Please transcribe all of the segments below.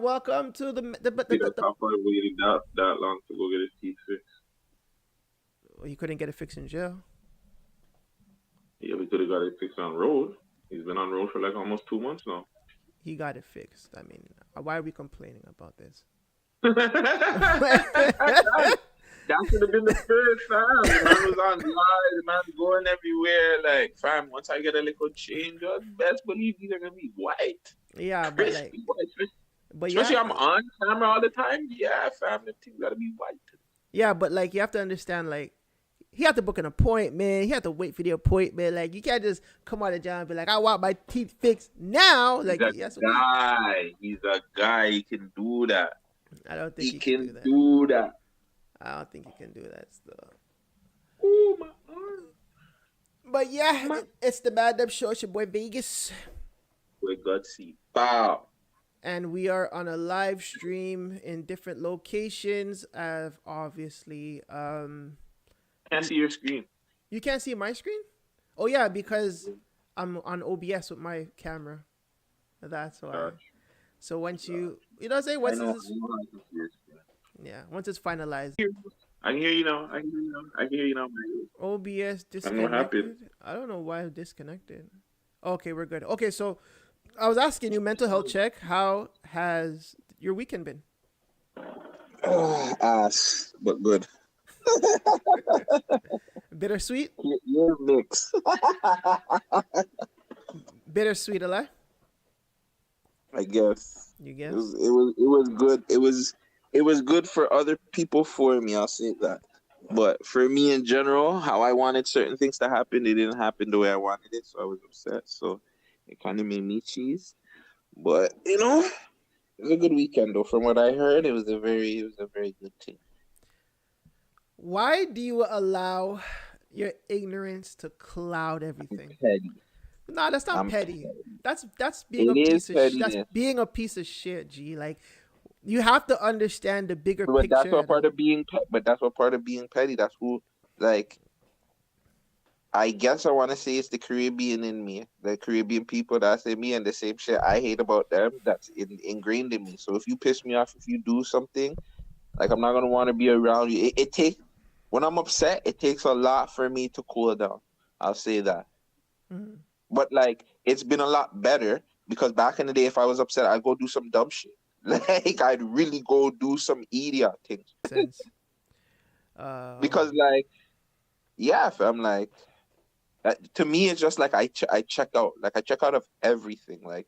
Welcome to See, that's how far waited that long to go get his teeth fixed. He couldn't get it fixed in jail. Yeah, we could have got it fixed on road. He's been on road for like almost 2 months now. He got it fixed. I mean, why are we complaining about this? That should have been the first, fam. The man was on live, the man going everywhere. Like, fam, once I get a little change, just best believe these are gonna be white. Yeah, but like, Crispy white. but Especially yeah, I'm on camera all the time. Yeah, fam, the thing gotta be white. yeah, but like, you have to understand, like, he had to book an appointment. He had to wait for the appointment. Like, you can't just come out of jail and be like, I want my teeth fixed now. He's Like, a he has to wait. guy. He's a guy. He can do that. I don't think He he can do can that. do that. I don't think he can do that still. Oh my arm. But yeah, My it's the Mad Up Show. It's your boy Vegas. we got see. Bow. And we are on a live stream in different locations. Obviously, Can't see your screen. you can't see my screen. Oh yeah, because I'm on OBS with my camera. That's why. Gosh. So once you know, say I once know. I it's know how to see your screen. yeah, once it's finalized, I can hear you now. I can hear you now. I can hear you now. Man. OBS I know what happened. disconnected. I don't know why it disconnected. Okay, we're good. Okay, so I was asking you mental health check. How has your weekend been? Ass, but good. Bittersweet, You're mix. bittersweet, alive. I guess You it guess. was. It was good. It was good for other people. For me, I'll say that. But for me in general, how I wanted certain things to happen, it didn't happen the way I wanted it, so I was upset. So it kind of made me cheese. But it was a good weekend though. From what I heard, it was a very good thing. Why do you allow your ignorance to cloud I'm everything? petty. No, that's not I'm petty. petty. That's being a It is piece of that's pettiness. being a piece of shit, G. Like you have to understand the bigger But that's picture. what part of being but that's what part of being petty. That's who like I guess I want to say it's the Caribbean in me, the Caribbean people that's in me, and the same shit I hate about them that's ingrained in me. So if you piss me off, if you do something, like I'm not gonna want to be around you. It takes when I'm upset, it takes a lot for me to cool down. I'll say that. Mhm. But like it's been a lot better because back in the day, if I was upset, I'd go do some dumb shit. Like I'd really go do some idiot things Sense. because like yeah, if I'm like to me, it's just like I check out. Like I check out of everything. Like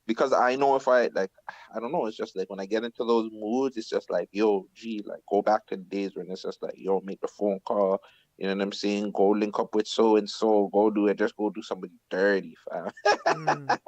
because I know if I don't know. It's just like when I get into those moods, it's just like yo, gee, like go back to the days when it's just like yo, make the phone call. You know what I'm saying? Go link up with so and so. Go do it. Just go do somebody dirty, fam. mm,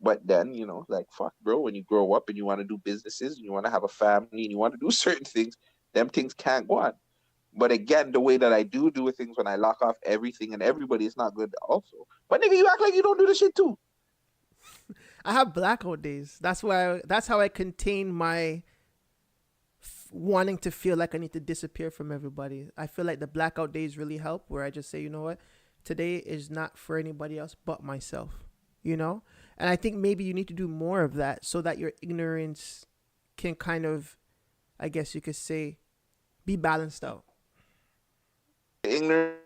But then like fuck, bro. When you grow up and you want to do businesses, and you want to have a family, and you want to do certain things, them things can't go on. But again, the way that I do things when I lock off everything and everybody is not good also. But nigga, you act like you don't do the shit too. I have blackout days. That's how I contain my wanting to feel like I need to disappear from everybody. I feel like the blackout days really help where I just say, you know what? Today is not for anybody else but myself, you know? And I think maybe you need to do more of that so that your ignorance can kind of, I guess you could say, be balanced out. Ignorant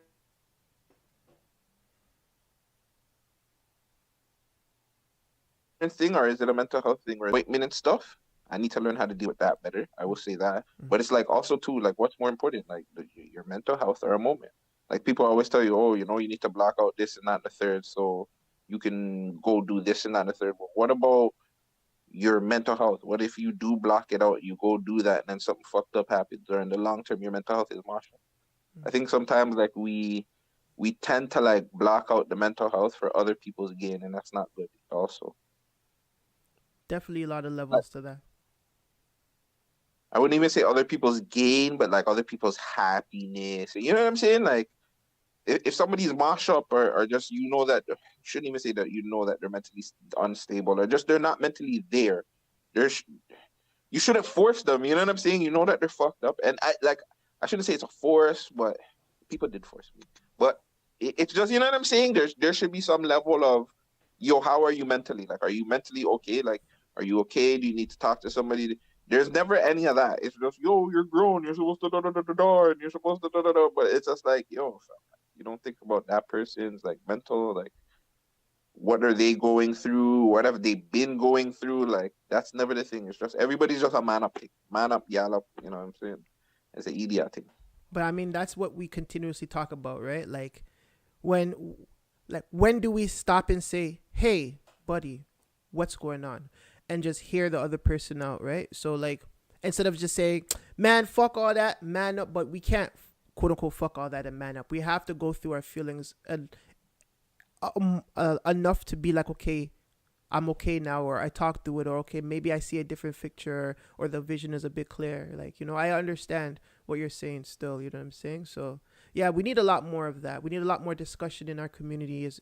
thing or is it a mental health thing or appointment and stuff? I need to learn how to deal with that better. I will say that. Mm. But it's like also too like what's more important, like your mental health or a moment. Like people always tell you, oh, you need to block out this and that and the third, so you can go do this and that and the third. But what about your mental health? What if you do block it out, you go do that, and then something fucked up happens, or in the long term, your mental health is martial. I think sometimes like we tend to like block out the mental health for other people's gain, and that's not good. Also, Definitely a lot of I levels to that. I wouldn't even say other people's gain, but like other people's happiness. You know what I'm saying? Like if somebody's mash up or just that shouldn't even say that they're mentally unstable or just they're not mentally there. There's you shouldn't force them. You know what I'm saying? You know that they're fucked up, and I shouldn't say it's a force, but people did force me. But it's just what I'm saying. There should be some level of yo, how are you mentally? Like, are you mentally okay? Like, are you okay? Do you need to talk to somebody? There's never any of that. It's just, yo, you're grown. You're supposed to da da da da da, and you're supposed to da da da. But it's just like, yo, fam, you don't think about that person's like mental, like what are they going through? What have they been going through? Like that's never the thing. It's just everybody's just a man up thing. Man up, y'all up. You know what I'm saying? It's an idiot thing. But I mean, that's what we continuously talk about, right? Like when, when do we stop and say, "Hey, buddy, what's going on?" and just hear the other person out, right? So like, instead of just saying, "Man, fuck all that, man up," but we can't quote unquote fuck all that and man up. We have to go through our feelings and enough to be like, okay, I'm okay now, or I talked through it, or okay, maybe I see a different picture, or the vision is a bit clear. Like, I understand what you're saying still, you know what I'm saying? So, yeah, we need a lot more of that. We need a lot more discussion in our communities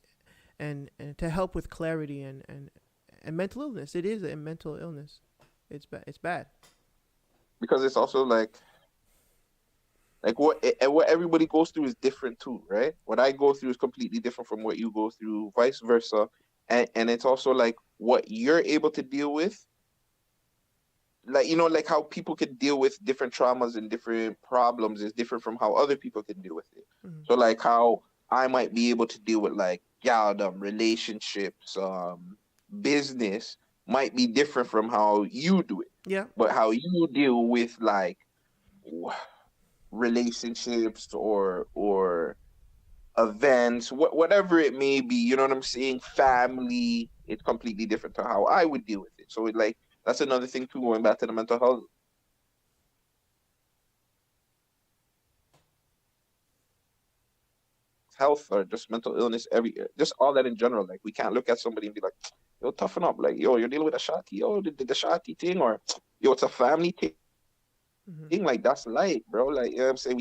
and to help with clarity and mental illness. It is a mental illness. It's bad. It's bad. Because it's also like what everybody goes through is different too, right? What I go through is completely different from what you go through, vice versa. And it's also like what you're able to deal with, like like how people can deal with different traumas and different problems is different from how other people can deal with it. Mm-hmm. So like how I might be able to deal with like relationships, business might be different from how you do it. Yeah. But how you deal with like relationships or events, whatever it may be, you know what I'm saying? Family, it's completely different to how I would deal with it. So like that's another thing too, going back to the mental health or just mental illness, just all that in general. Like we can't look at somebody and be like, yo, toughen up. Like, yo, you're dealing with a shotty, yo, the shotty thing, or yo, it's a family thing. Mm-hmm. Like that's light, bro. Like, you know what I'm saying?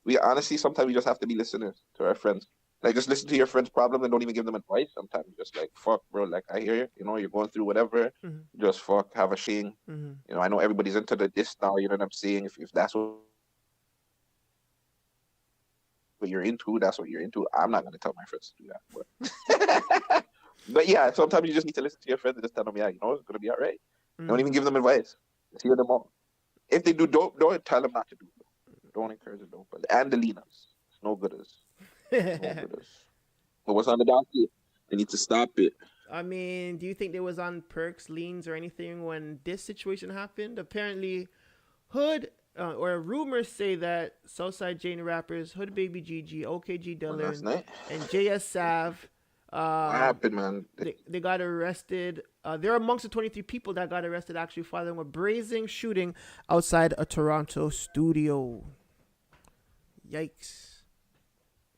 We honestly sometimes we just have to be listeners to our friends. Like just listen to your friend's problem and don't even give them advice. Sometimes just like fuck, bro. Like I hear you. You're going through whatever. Mm-hmm. Just fuck, have a shing. Mm-hmm. I know everybody's into this now. You know what I'm saying? If that's what you're into, that's what you're into. I'm not gonna tell my friends to do that. But but yeah, sometimes you just need to listen to your friends and just tell them, yeah, it's gonna be all right. Don't even give them advice. Just hear them out. If they do, don't tell them not to do it. Don't encourage it though. But and the Linas, it's no good as, it's no good as. But what's on the docket? I need to stop it. I mean, do you think there was on perks, leans, or anything when this situation happened? Apparently, Hood or rumors say that Southside Jane rappers Hood Baby Gigi, OKG Well, last Dillon, night, and JS Sav, what uh, happened, man? they got arrested. They're amongst the 23 people that got arrested actually following a brazen shooting outside a Toronto studio. Yikes.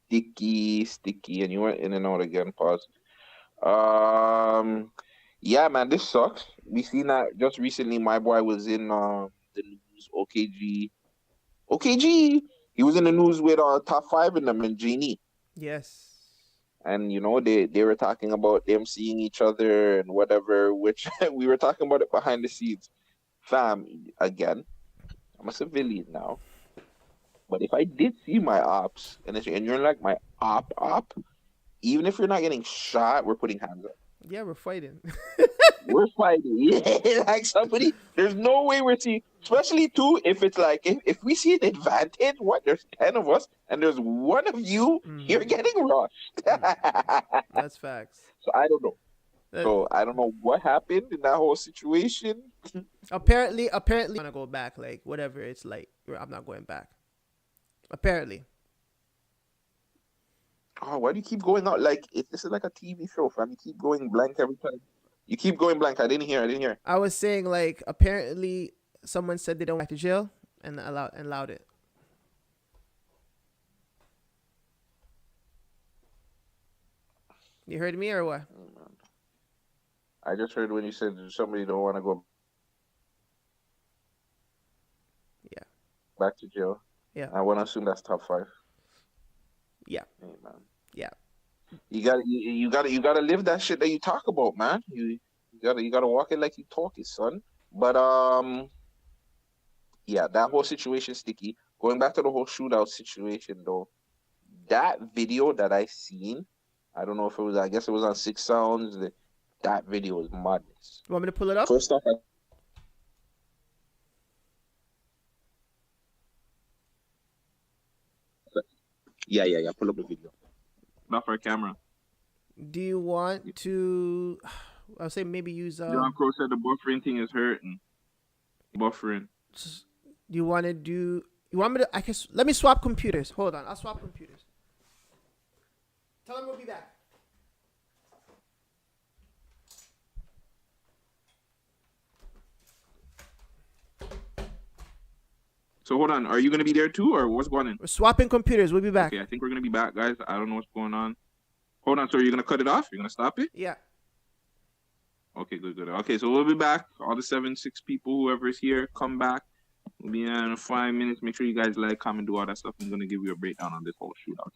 Sticky, and you went in and out again. Pause. Um, yeah, man, this sucks. We seen that just recently. My boy was in the news. OKG. He was in the news with top five in them and Genie. Yes. And they were talking about them seeing each other and whatever, which we were talking about it behind the scenes. Fam, again, I'm a civilian now, but if I did see my ops and you're like my op, even if you're not getting shot, we're putting hands up. Yeah, we're fighting. We're fighting. Yeah, like somebody. There's no way we're seeing, especially too, if it's like if we see an advantage, what? There's 10 of us, and there's one of you. You're getting rushed. That's facts. So I don't know. Uh, So I don't know what happened in that whole situation. apparently, I'm gonna go back. Like whatever, it's like I'm not going back. Apparently. Oh, why do you keep going out? Like this is like a TV show, fam. You keep going blank every time. You keep going blank. I didn't hear. I was saying like apparently someone said they don't want to jail and allowed it. You heard me or what? I just heard when you said somebody don't want to go Yeah. back to jail. Yeah. I want to assume that's top five. Yeah. Hey, man. Yeah. You gotta live that shit that you talk about, man. You gotta walk it like you talk it, son. But yeah, that whole situation sticky. Going back to the whole shootout situation though, that video that I seen, I don't know if it was. I guess it was on Six Sounds. That video was madness. You want me to pull it up? First off, Yeah. Pull up the video. not for a camera. Do you want to? I'll say maybe use John Crow said the buffering thing is hurting. Buffering. Do you want to do? You want me to? I guess let me swap computers. Hold on, I'll swap computers. Tell them we'll be back. So hold on, are you gonna be there too, or what's going on? We're swapping computers. We'll be back. Okay, I think we're gonna be back, guys. I don't know what's going on. Hold on, so you're gonna cut it off? You're gonna stop it? Yeah. Okay, good. Okay, so we'll be back. All the 7-6 people, whoever's here, come back. We'll be in 5 minutes. Make sure you guys like, comment, do all that stuff. I'm gonna give you a breakdown on this whole shootout.